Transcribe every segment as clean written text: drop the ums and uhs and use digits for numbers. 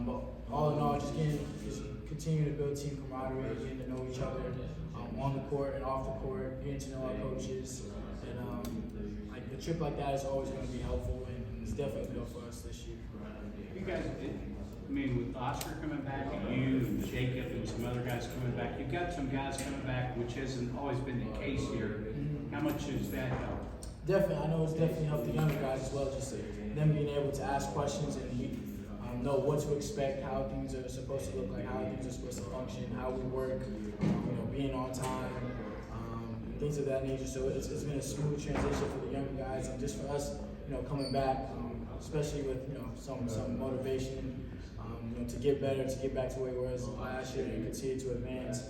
But all in all, just continue to build team camaraderie, getting to know each other on the court and off the court, getting to know our coaches. And like a trip like that is always going to be helpful, and it's definitely good for us this year. You guys, I mean, with Oscar coming back, and you and Jacob and some other guys coming back, you've got some guys coming back, which hasn't always been the case here. How much has that helped? Definitely, I know it's definitely helped the younger guys as well, just them being able to ask questions and know what to expect, how things are supposed to look like, how things are supposed to function, how we work, being on time, things of that nature. So it's been a smooth transition for the younger guys, and just for us, coming back, especially with some motivation, to get better, to get back to where we were last year and continue to advance.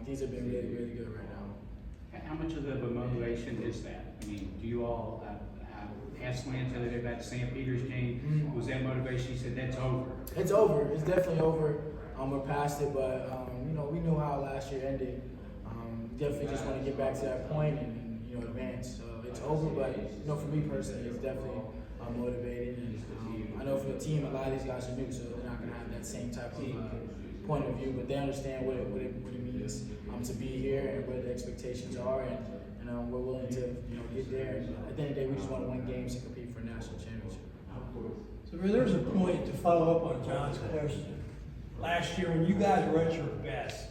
These have been really, really good right now. How much of the motivation is that? I mean, do you all asked Lance the other day about the St. Peter's game? Was that motivation? He said that's over. It's over. It's definitely over. We're past it, but we knew how last year ended. Definitely just want to get back to that point and advance. So it's over, but for me personally, it's definitely motivated. And I know for the team, a lot of these guys are new, so they're not going to have that same type of point of view, but they understand what it means to be here and what the expectations are, and we're willing to get there. And at the end of the day, we just want to win games and compete for a national championship. So there's a point to follow up on John's question. Last year, when you guys were at your best,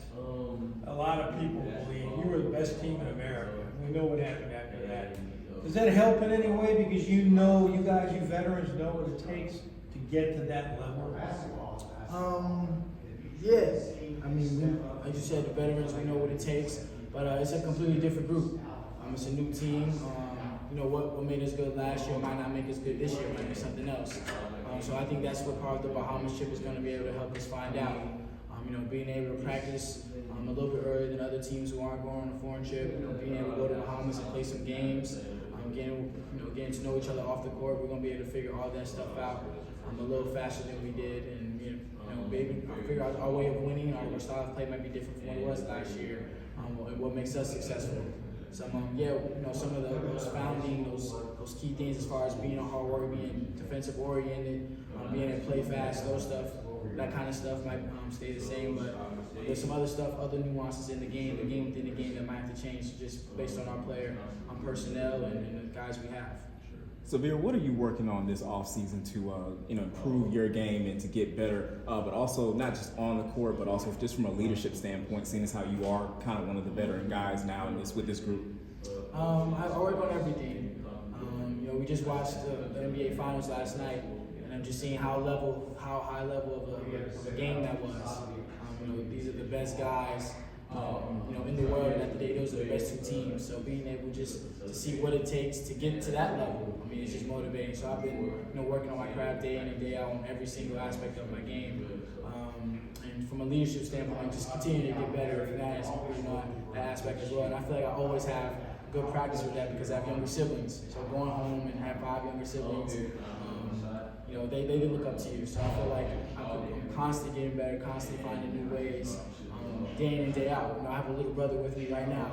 a lot of people believe you were the best team in America. We know what happened after that. Does that help in any way? Because you veterans know what it takes to get to that level? Yeah. I mean, like you said, the veterans, we know what it takes, but it's a completely different group. It's a new team. What made us good last year might not make us good this year, might be something else. So I think that's what part of the Bahamas trip is going to be able to help us find out. Being able to practice a little bit earlier than other teams who aren't going on a foreign trip, being able to go to the Bahamas and play some games, getting to know each other off the court. We're going to be able to figure all that stuff out a little faster than we did, and maybe figure out our way of winning. Our style of play might be different from what it was last year, and what makes us successful. So some of those founding, those key things as far as being a hard worker, being defensive oriented, being able to play fast, that kind of stuff might stay the same, but there's some other stuff, other nuances in the game within the game that might have to change just based on our player, personnel, and the guys we have. Sahvir, what are you working on this offseason to improve your game and to get better, but also not just on the court, but also just from a leadership standpoint, seeing as how you are kind of one of the veteran guys now with this group? I work on everything. We just watched the NBA Finals last night, and I'm just seeing how high level of a game that was. These are the best guys, in the world, and at the day, those are the best two teams. So being able just to see what it takes to get to that level, it's just motivating. So I've been, working on my craft day in and day out on every single aspect of my game. And from a leadership standpoint, just continue to get better in that aspect as well. And I feel like I always have good practice with that because I have younger siblings. So going home and have 5 younger siblings, they look up to you. So I feel like I'm constantly getting better, constantly finding new ways, day in and day out. I have a little brother with me right now,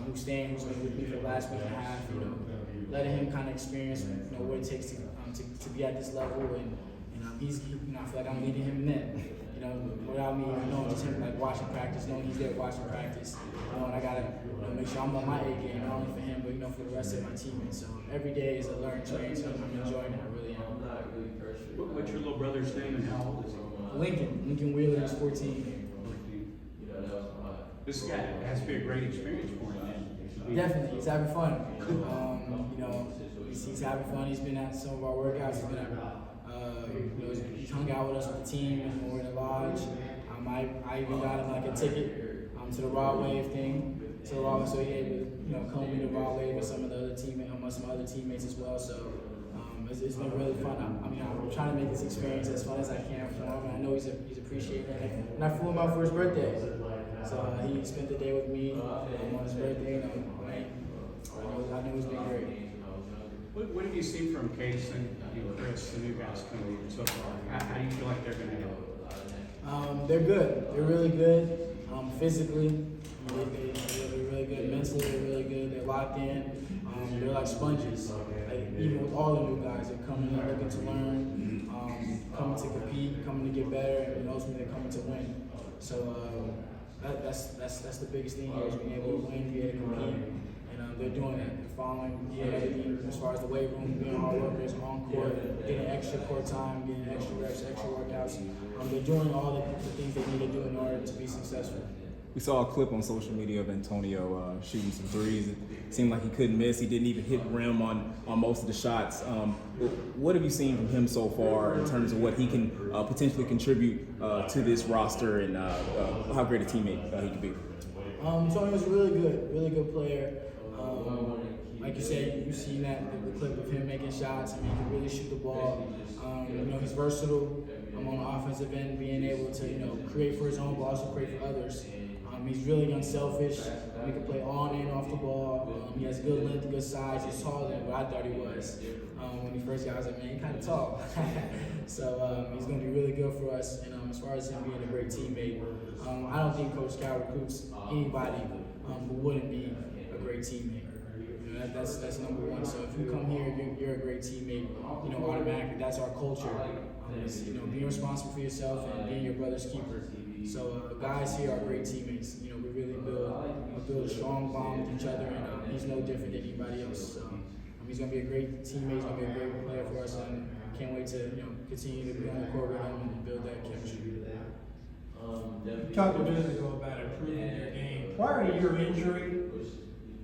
who's been with me for the last week and a half. Letting him kind of experience, what it takes to be at this level, and he's, I feel like I'm leading him in that. Without me knowing, just him watching practice, knowing he's there watching practice, and I gotta make sure I'm on my A game, not only for him, but for the rest of my teammates. So every day is a learning experience, so I'm enjoying it. I really am. What's your little brother's name and how old is he? Lincoln Wheeler is 14. This guy has to be a great experience for him. Definitely, he's having fun. He's having fun. He's been at some of our workouts. He's been at, he's hung out with us with the team when we're in the lodge. I even got him a ticket to the Raw Wave thing. So he able to come in the Raw Wave with some of the other teammates as well. So it's been really fun. I'm trying to make this experience as fun as I can for him. And I know he's appreciating it. And I flew him out for his birthday. So he spent the day with me on his birthday. I know he's been great. What have you seen from Case and Chris, the new guys coming in so far? How do you feel like they're going to go? They're good. They're really good. Physically, they're really good. Mentally, they're really good. They're locked in. They're like sponges. Even with all the new guys, they're coming in looking to learn, coming to compete, coming to get better and ultimately they're coming to win. So that's the biggest thing here is being able to win, being able to compete. And they're doing that. They're following everything as far as the weight room, being hard workers on court, getting extra court time, getting extra reps, extra workouts. They're doing all the things they need to do in order to be successful. We saw a clip on social media of Antonio shooting some threes. It seemed like he couldn't miss. He didn't even hit rim on most of the shots. What have you seen from him so far in terms of what he can potentially contribute to this roster and how great a teammate he can be? Antonio's a really good player. Like you said, you've seen that the clip of him making shots. I mean, he can really shoot the ball. He's versatile on the offensive end, being able to create for his own, but also create for others. He's really unselfish. He can play on and off the ball. He has good length, good size. He's taller than what I thought he was. When he first got, I was like, man, he's kind of tall. So he's going to be really good for us. And as far as him being a great teammate, I don't think Coach Cal recruits anybody who wouldn't be a great teammate. That's number one. So if you come here, you're a great teammate. Automatically, that's our culture. Being responsible for yourself and being your brother's keeper. So guys here are great teammates. We really build a strong bond with each other, and he's no different than anybody else. So, he's going to be a great teammate. He's going to be a great player for us, and can't wait to continue to be on the court with him and build that chemistry. You talked a minute ago about improving your game. Prior to your injury,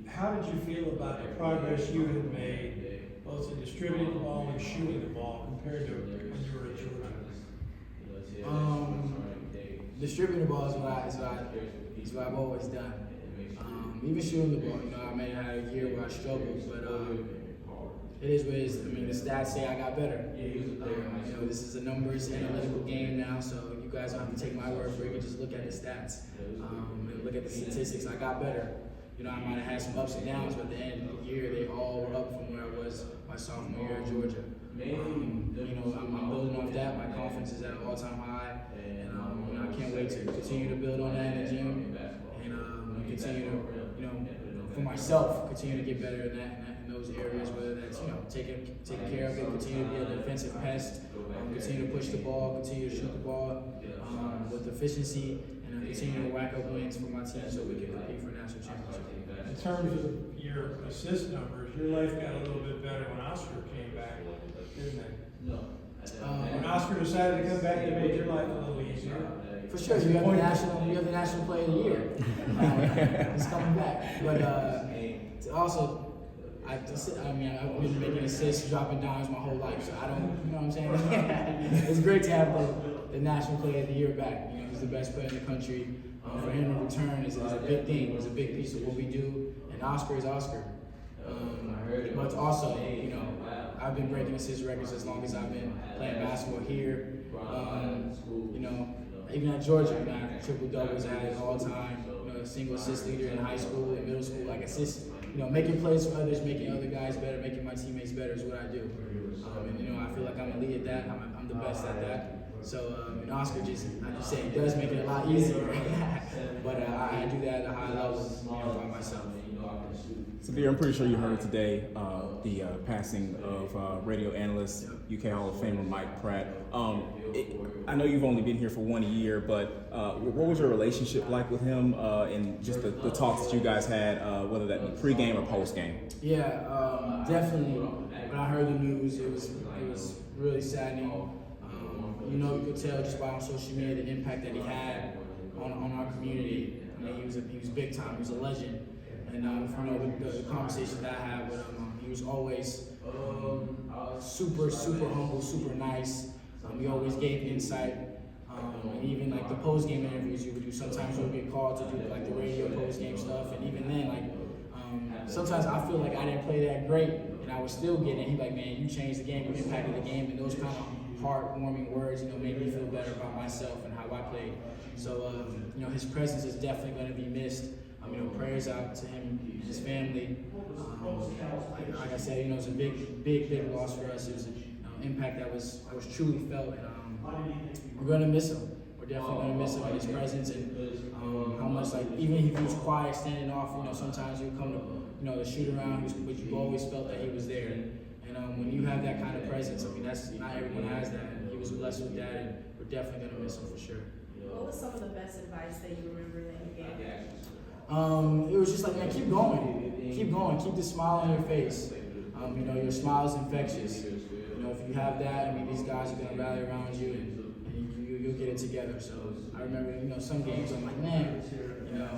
how did you feel about the progress you had made, both in distributing the ball and shooting the ball, compared to when you were at Georgia? Distributing the ball is what I've always done. Even shooting the ball, I may have had a year where I struggled, but it is what it is. The stats say I got better. This is a numbers analytical game now, so you guys don't have to take my word for it. You can just look at the stats and look at the statistics. I got better. I might have had some ups and downs, but at the end of the year, they all were up from where I was my sophomore year at Georgia. I'm building off that. My confidence is at an all-time high, and I can't wait to continue to build on that in the gym and continue to, for myself, continue to get better in those areas. Whether that's taking care of it, continue to be a defensive pest, continue to push the ball, continue to shoot the ball with efficiency, and continue to whack up wins for my team so we can compete for national championship. In terms of your assist numbers, your life got a little bit better when Oscar came back, didn't it? No. When Oscar decided to come back, it made your life a little easier. For sure, you have the national player of the year. He's coming back, but also, I've been making assists, dropping dimes my whole life, so I don't, you know what I'm saying? It's great to have the national player of the year back. He's the best player in the country. For him to return is a big thing. It's a big piece of what we do, and Oscar is Oscar. But also, I've been breaking assist records as long as I've been playing basketball here. Even at Georgia, I had triple doubles. I had it all time. Single assist leader in high school and middle school. Like assist, making plays for others, making other guys better, making my teammates better is what I do. I feel like I'm a lead at that. I'm the best at that. So, Oscar it does make it a lot easier. But I do that at a high level by myself. Sahvir, I'm pretty sure you heard today the passing of radio analyst, UK Hall of Famer Mike Pratt. I know you've only been here for 1 year, but what was your relationship like with him and just the talks that you guys had, whether that be pregame or postgame? Yeah, definitely. When I heard the news, it was really saddening. You could tell just by on social media the impact that he had on our community. He was big time. He was a legend. And the conversations that I had with him, he was always super humble, super nice. He always gave insight. And even like the post-game interviews you would do, sometimes you would get called to do like the radio post-game stuff. And even then, sometimes I feel like I didn't play that great, and I was still getting it. He's like, man, you changed the game, you impacted the game, and those kind of heartwarming words, made me feel better about myself and how I played. So, his presence is definitely going to be missed. Prayers out to him and his family. Like I said, it's a big loss for us. It was an impact that was truly felt, and we're going to miss him. We're definitely going to miss him and his presence, and how much even if he was quiet, standing off. Sometimes he would come to the shoot around, but you always felt that he was there. And when you have that kind of presence, that's not everyone has that. And he was blessed with that, and we're definitely gonna miss him for sure. What was some of the best advice that you remember that you gave? It was just like, man, keep going, keep the smile on your face. You know, your smile is infectious. You know, if you have that, I mean, these guys are gonna rally around you, and you'll get it together. So I remember, you know, some games I'm like, man, you know,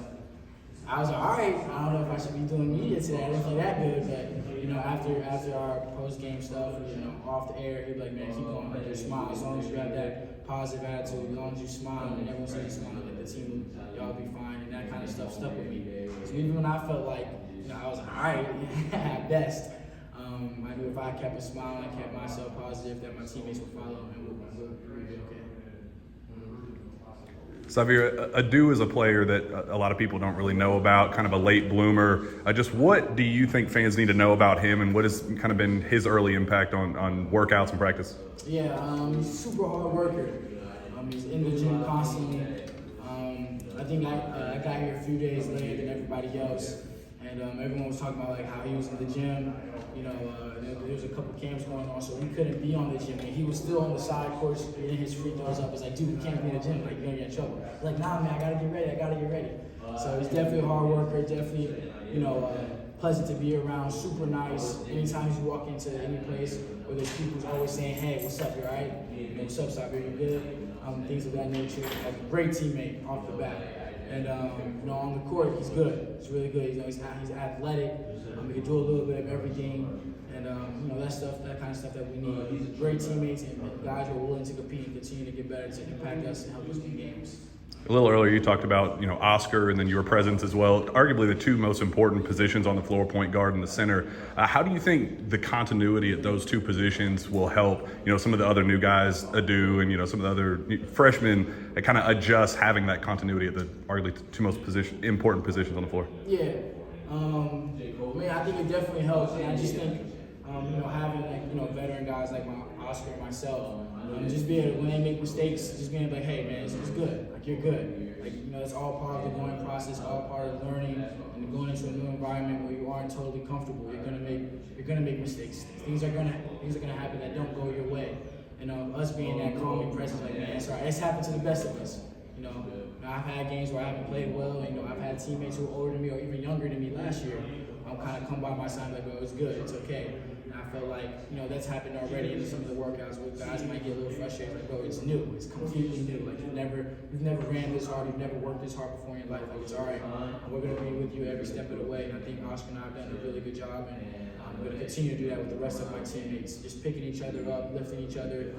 I was like, all right, I don't know if I should be doing media today. I didn't feel that good, but you know, after our post-game stuff, you know, off the air, he'd be like, man, keep going, like, just smile. As long as you have that positive attitude, as long as you smile, and everyone sees you smiling, like, the team, y'all be fine, and that kind of stuff stuck with me. So even when I felt like, you know, I was like, all right, at best, I knew if I kept a smile and kept myself positive, that my teammates would follow, and we'll be okay. Sahvir, Adou is a player that a lot of people don't really know about, kind of a late bloomer. Just what do you think fans need to know about him, and what has kind of been his early impact on workouts and practice? Yeah, he's a super hard worker. He's in the gym constantly. I think I got here a few days later than everybody else, and everyone was talking about like how he was in the gym. You know, there was a couple camps going on, so we couldn't be on the gym. And he was still on the side course getting his free throws up. It's like, dude, we can't be in the gym. Like, you're gonna get in trouble. He's like, nah, man, I gotta get ready. So he's definitely a hard worker. Definitely, you know, pleasant to be around. Super nice. Anytime you walk into any place where there's people who's always saying, hey, what's up? You all right? You know, what's up, Sahvir? You good? Things of that nature. Like a great teammate off the bat. And you know, on the court, he's good. He's really good. You know, he's athletic. He can do a little bit of everything, and you know, that kind of stuff that we need. He's great teammates and guys who are willing to compete and continue to get better to impact us and help us win games. A little earlier, you talked about, you know, Oscar and then your presence as well. Arguably the two most important positions on the floor, point guard and the center. How do you think the continuity at those two positions will help, you know, some of the other new guys, Adou, and, you know, some of the other freshmen, kind of adjust having that continuity at the arguably two most important positions on the floor? Yeah. I mean, I think it definitely helps. And I just think, you know, having like, you know, veteran guys like Oscar and myself, just being able, when they make mistakes, just being like, hey man, it's good. Like, you're good. Like, you know, it's all part of the growing process, all part of learning and going into a new environment where you aren't totally comfortable. You're gonna make mistakes. Things are gonna happen that don't go your way. And us being that calming presence, like, man, it's all right. It's happened to the best of us. You know, I've had games where I haven't played well. You know, I've had teammates who are older than me or even younger than me last year. Kind of come by my side like, oh, it's good, it's okay. And I felt like, you know, that's happened already in some of the workouts where guys might get a little frustrated, like, oh, it's new, it's completely new. Like, you've never ran this hard, you've never worked this hard before in your life. Like, it's all right. We're gonna be with you every step of the way. And I think Oscar and I have done a really good job, and I'm gonna continue to do that with the rest of my teammates. Just picking each other up, lifting each other,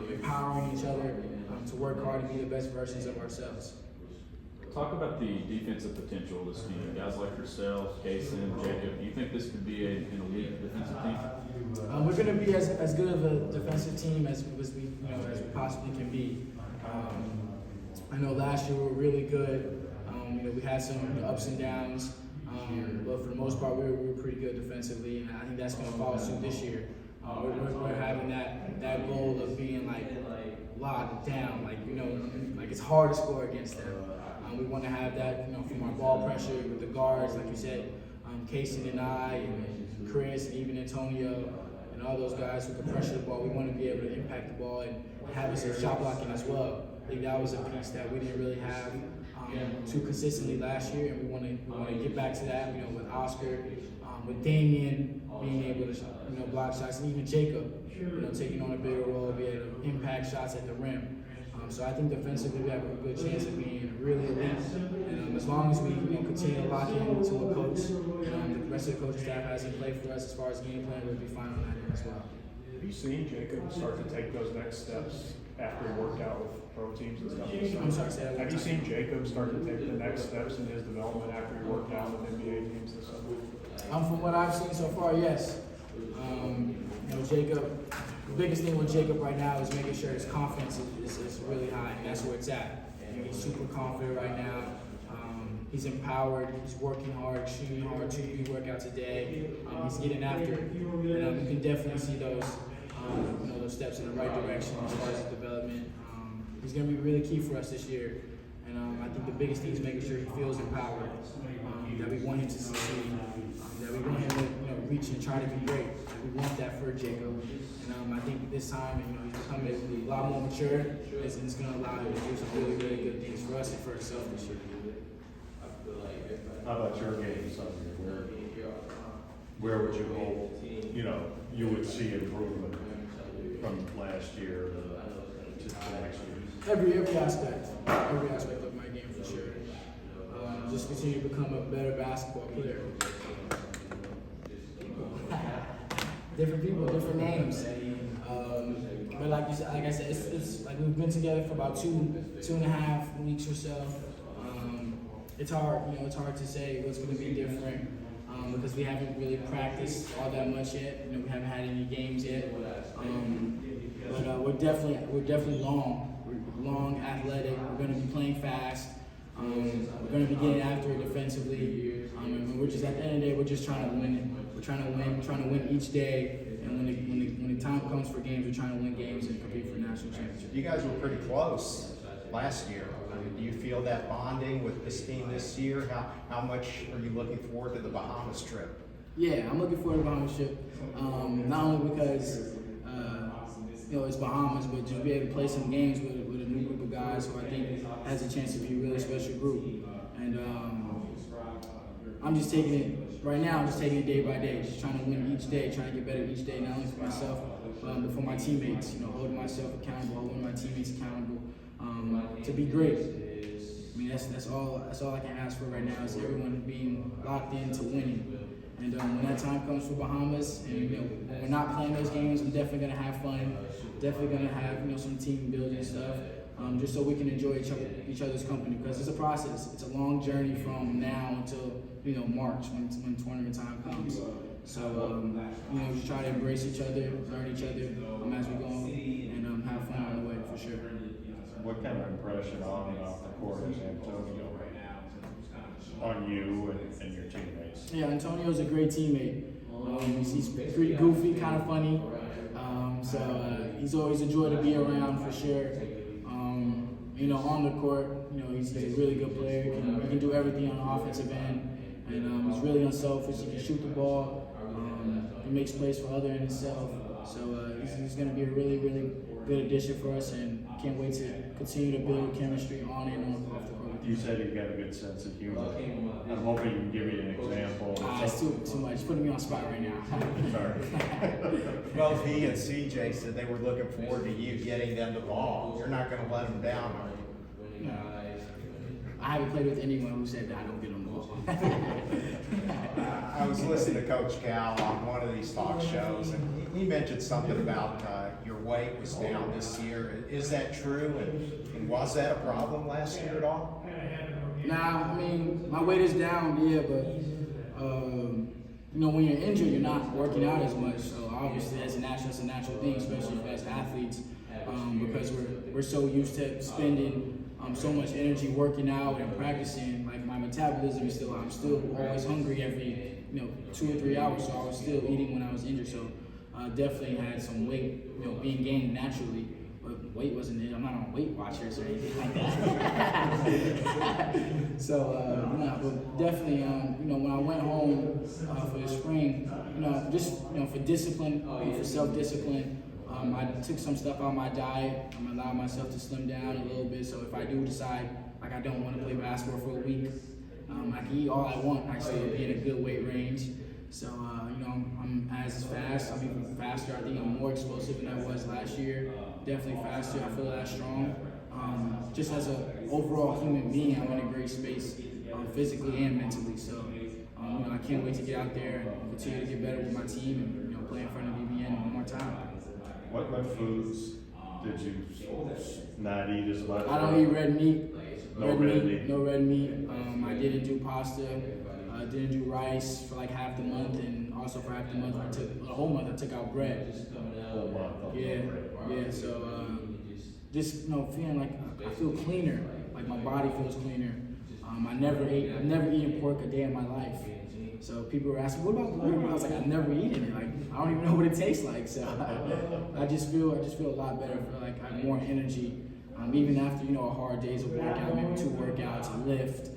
empowering each other to work hard and be the best versions of ourselves. Talk about the defensive potential of this team. Guys like yourself, Kason, Jacob, do you think this could be an elite defensive team? We're going to be as good of a defensive team as we possibly can be. I know last year we were really good. You know, we had some ups and downs, but for the most part we were pretty good defensively, and I think that's going to follow suit this year. We're having that goal of being like locked down, like, you know, like it's hard to score against them. We want to have that, you know, from our ball pressure with the guards, like you said, Kason and I, and Chris, and even Antonio, and all those guys who can pressure the ball. We want to be able to impact the ball and have some shot blocking as well. I think that was a piece that we didn't really have too consistently last year, and we want to get back to that. You know, with Oscar, with Damian being able to, you know, block shots, and even Jacob, you know, taking on a bigger role, be able to impact shots at the rim. So I think defensively we have a good chance of being really elite. And as long as we, you know, continue to lock into a coach, the rest of the coaching staff has in play for us as far as game plan, we'll be fine on that end as well. Have you seen Jacob start to take those next steps after he worked out with pro teams and stuff? I'm sorry, say that one Have you time. seen Jacob start to take the next steps in his development after he worked out with NBA teams and stuff? From what I've seen so far, yes. You know, Jacob, the biggest thing with Jacob right now is making sure his confidence is really high, and that's where it's at. You know, he's super confident right now. He's empowered. He's working hard, shooting hard, 2-3 workouts a day. He's getting after it, and you can definitely see those, you know, those steps in the right direction as far as his development. He's going to be really key for us this year. And I think the biggest thing is making sure he feels empowered, that we want him to succeed, that we want him to reach and try to be great. We want that for Jacob. And I think this time, he's becoming a lot more mature, and it's going to allow him to do some really, really good things for us and for himself this year. How about your game Sunday? Where would you hope, you would see improvement from last year to next year? Every aspect of my game for sure. Just continue to become a better basketball player. Different people, different names. But like you said, like I said, it's like we've been together for about 2.5 weeks or so. It's hard, it's hard to say what's going to be different because we haven't really practiced all that much yet. We haven't had any games yet. But we're definitely long, athletic. We're going to be playing fast. We're going to be getting after it defensively. And we're just at the end of the day, we're just trying to win it. We're trying to win each day. And when the time comes for games, we're trying to win games and compete for national championship. You guys were pretty close last year. Do you feel that bonding with this team this year? How much are you looking forward to the Bahamas trip? Yeah, I'm looking forward to the Bahamas trip. Not only because it's Bahamas, but just be able to play some games with a new group of guys who I think has a chance to be a really special group. And I'm just taking it right now. I'm just taking it day by day, just trying to win each day, trying to get better each day, not only for myself but for my teammates. Holding myself accountable, holding my teammates accountable to be great. I mean, that's all I can ask for right now is everyone being locked into winning. And when that time comes for Bahamas, and when we're not playing those games, I'm definitely gonna have fun. Definitely gonna have some team building stuff, just so we can enjoy each other's company because it's a process. It's a long journey from now until March when tournament time comes. So just try to embrace each other, learn each other as we go, and have fun on the way for sure. What kind of impression on and off the court is Antonio on you and your teammates? Yeah, Antonio's a great teammate. He's pretty goofy, kind of funny. So he's always a joy to be around for sure. On the court, he's a really good player. He can do everything on the offensive end, and he's really unselfish. He can shoot the ball. He makes plays for other in himself. So he's going to be a really, really good addition for us, and can't wait to continue to build chemistry on and off the court. You said you've got a good sense of humor. I'm hoping you can give me an example. It's too much. Putting me on the spot right now. Sorry. Both he and CJ said they were looking forward to you getting them the ball. You're not going to let them down, are you? No. I haven't played with anyone who said that I don't get them the ball. I was listening to Coach Cal on one of these talk shows, and he mentioned something about your weight was down this year. Is that true? And was that a problem last year at all? Nah, I mean, my weight is down, yeah, but when you're injured, you're not working out as much. So obviously, it's a natural thing, especially for us athletes, because we're so used to spending so much energy working out and practicing. Like my metabolism is I'm still always hungry every 2 or 3 hours. So I was still eating when I was injured. So definitely had some weight being gained naturally. But weight wasn't it. I'm not on Weight Watchers or anything like that. So but definitely when I went home for the spring, just for discipline, for self-discipline. I took some stuff out of my diet. Allowed myself to slim down a little bit. So if I do decide I don't want to play basketball for a week, I can eat all I want. I still be in a good weight range. So I'm as fast. I'm even faster. I think I'm more explosive than I was last year. Definitely faster. I feel that strong. Just as an overall human being, I'm in a great space, physically and mentally. So I can't wait to get out there and continue to get better with my team and play in front of BBN one more time. What foods did you not eat as much? I don't eat red meat. No red meat. No red meat. I didn't do pasta. I didn't do rice for like half the month, and also for half the month I took out bread. Whole month. Yeah. So just feeling like I feel cleaner. Like my body feels cleaner. I've never eaten pork a day in my life. So people were asking, what about pork? I was like, I've never eaten it. Like I don't even know what it tastes like. So I just feel a lot better. I feel like I have more energy Even after, a hard day's of workout, maybe 2 workouts, a lift,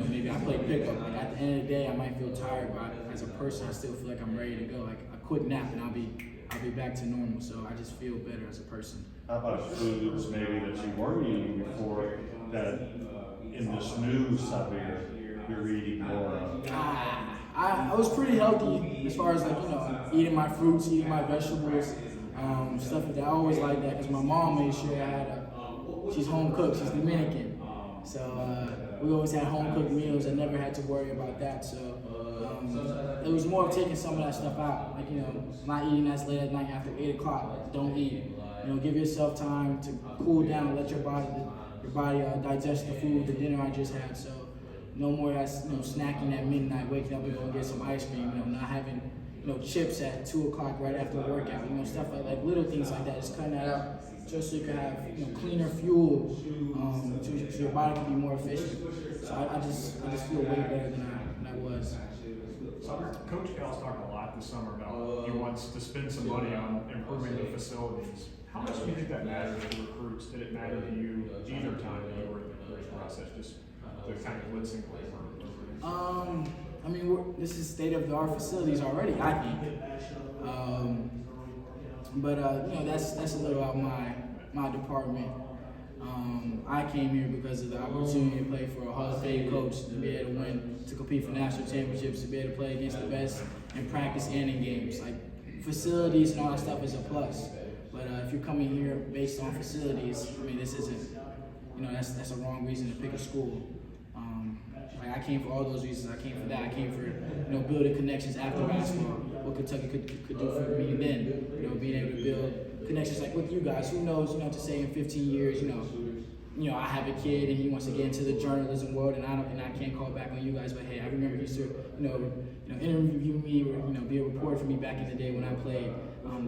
maybe I play pickup. Like at the end of the day, I might feel tired, but as a person, I still feel like I'm ready to go. Like a quick nap and I'll be back to normal. So I just feel better as a person. How about foods maybe that you weren't eating before that in this new Sahvir you're eating more of? I was pretty healthy as far as eating my fruits, eating my vegetables, stuff like that. I always liked that because my mom made sure I had she's home cooked, she's Dominican. So we always had home cooked meals. I never had to worry about that. So it was more of taking some of that stuff out. Like, not eating as late at night after 8 o'clock. Don't eat. Give yourself time to cool down, let your body digest the food, the dinner I just had. So no more snacking at midnight, waking up and going to get some ice cream, not having chips at 2 o'clock right after a workout, stuff like little things like that. Just cutting that out just so you can have cleaner fuel, so your body can be more efficient. So I just feel way better than I was. So Coach Cal's talking a lot this summer about he wants to spend some money on improving the facilities. How much do you think that matters to recruits? Did it matter to you either time that you were in the recruiting process, just the kind of blitzing this is state-of-the-art facilities already, I think. That's a little out my department. I came here because of the opportunity to play for a Hall of Fame coach, to be able to win, to compete for national championships, to be able to play against the best in practice and in games. Like facilities and all that stuff is a plus. But if you're coming here based on facilities, this isn't. That's a wrong reason to pick a school. I came for all those reasons. I came for that. I came for building connections after basketball. What Kentucky could do for me then. Being able to build connections like with you guys. Who knows? To say in 15 years, I have a kid and he wants to get into the journalism world, and I can't call back on you guys. But hey, I remember you used to interview me or be a reporter for me back in the day when I played.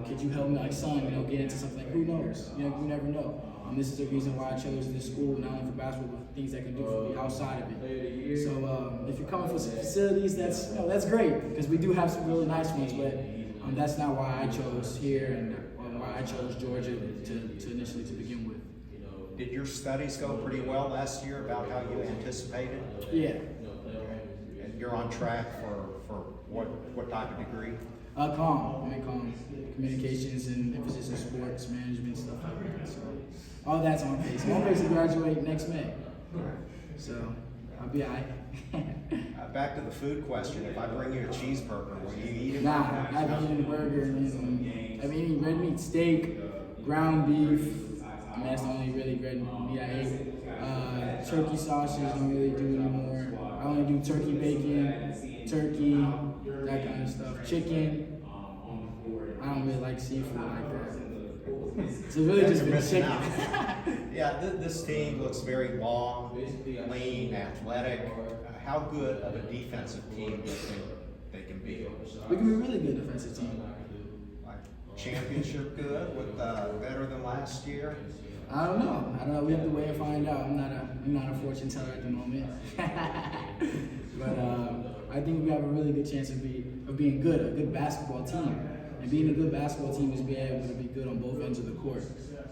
Could you help me, like son, get into something? Like, who knows? You never know. This is the reason why I chose this school, not only for basketball, but things that can do for me outside of it. So if you're coming for some facilities, that's great, because we do have some really nice ones, but that's not why I chose here and why I chose Georgia to initially to begin with. Did your studies go pretty well last year about how you anticipated? Yeah. And you're on track for what type of degree? Com, communications and emphasis in sports management, stuff like that. So all that's on pace. I'm on pace to graduate next May. So I'll be all right. Back to the food question. If I bring you a cheeseburger, will you eat it? Nah, I've eaten a burger and I've eaten red meat, steak, ground beef. That's the only really red meat I ate. Turkey sausage don't really do anymore. I only do turkey bacon, turkey, that kind of stuff. Chicken. I don't really like seafood like that. So really just been chicken. Yeah, this team looks very long, lean, athletic. How good of a defensive team do you think they can be? We can be a really good defensive team. Like championship good, with better than last year? I don't know. We have to wait and find out. I'm not a fortune teller at the moment. But I think we have a really good chance of being good, a good basketball team. And being a good basketball team is being able to be good on both ends of the court.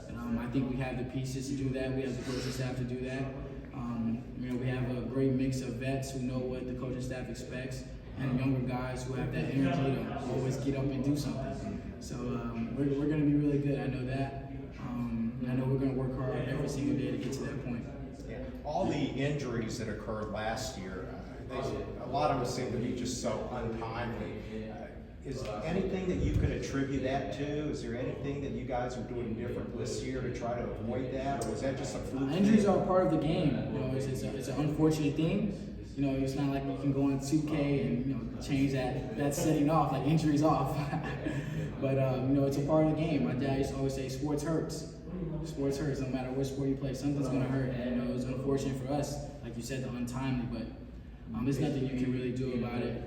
And I think we have the pieces to do that. We have the coaching staff to do that. We have a great mix of vets who know what the coaching staff expects, and younger guys who have that energy to always get up and do something. So we're going to be really good. I know that. I know we're going to work hard every single day to get to that point. Yeah. All the injuries that occurred last year, a lot of them seem to be just so untimely. Is anything that you can attribute that to? Is there anything that you guys are doing different this year to try to avoid that, or is that just a fluke? Injuries are part of the game. It's an unfortunate thing. It's not like you can go on 2K and change that setting off, like injuries off. But it's a part of the game. My dad used to always say, sports hurts. Sports hurts. No matter what sport you play, something's gonna hurt. And it's unfortunate for us, like you said, the untimely. But there's nothing you can really do about it.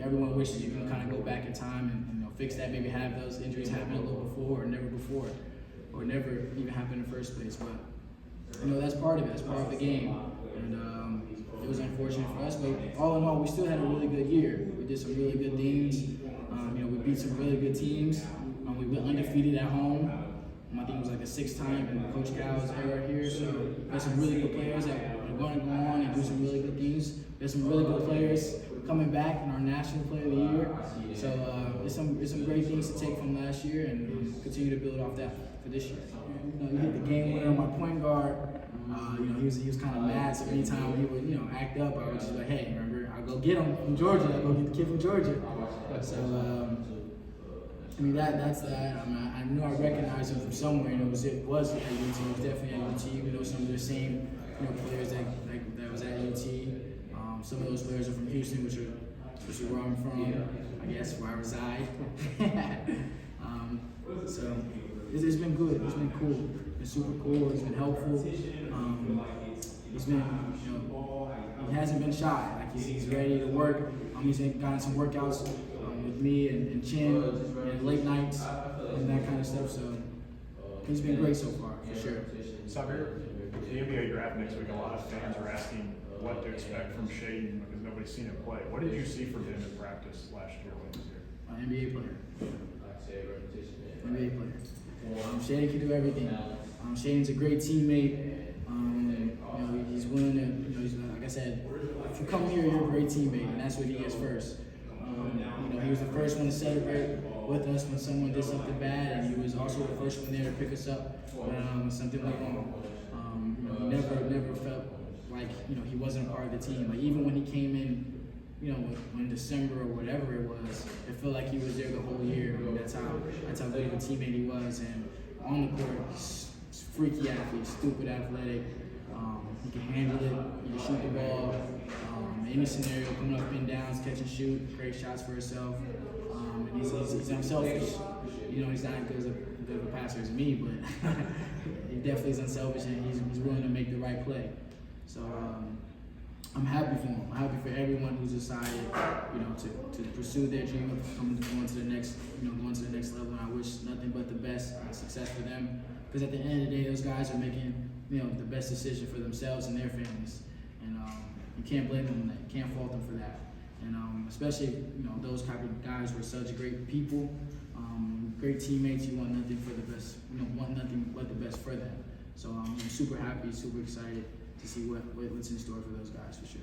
Everyone wishes you can kind of go back in time and fix that. Maybe have those injuries happen a little before, or never even happen in the first place. But that's part of it. That's part of the game. And it was unfortunate for us, but all in all, we still had a really good year. We did some really good things. We beat some really good teams. We went undefeated at home. I think it was like the 6th time in Coach Cal's era here. So there's some really good players that are going to go on and do some really good things. There's some really good players coming back in our National Player of the Year. So there's some great things to take from last year and continue to build off that for this year. You know, you hit the game winner, my point guard. You know, he was kind of mad. So anytime he would, act up, I would just be like, hey, remember, I'll go get him from Georgia. I'll go get the kid from Georgia. So, I mean, that's that. I mean, I knew I recognized him from somewhere, and it was at UT. It was definitely at UT. We know some of the same, players that was at UT. Some of those players are from Houston, which is where I'm from. I guess where I reside. So it's been good. It's been cool. It's super cool. It's been helpful. He's been, he hasn't been shy. Like he's ready to work. He's gotten some workouts with me and Chin and late nights and that kind of stuff. So he's been great so far, for sure. Sahvir, the NBA draft next week, a lot of fans are asking what to expect from Shadin because nobody's seen him play. What did you see from him in practice last year when he was here? An NBA player. NBA player. Shadin can do everything. Shadin's a great teammate. He's willing to, he's, like I said, if you come here, you're a great teammate, and that's what he is first. He was the first one to celebrate with us when someone did something bad, and he was also the first one there to pick us up when something went wrong. He never felt like he wasn't a part of the team. Like even when he came in, in December or whatever it was, it felt like he was there the whole year. I mean, that's how good of a teammate he was. And on the court, he's a freaky athlete, stupid athletic. He can handle it. He can shoot the ball. Any scenario, coming up and downs, catch and shoot, great shots for himself. And he's unselfish. He's not as good of a passer as me, but he definitely is unselfish and he's willing to make the right play. So I'm happy for him. I'm happy for everyone who's decided, to pursue their dream of going to the next, going to the next level. And I wish nothing but the best success for them. Because at the end of the day, those guys are making, the best decision for themselves and their families. And you can't blame them on that. You can't fault them for that. And especially, those type of guys who are such great people, great teammates. You want nothing for the best. Want nothing but the best for them. So I'm super happy, super excited to see what's in store for those guys for sure.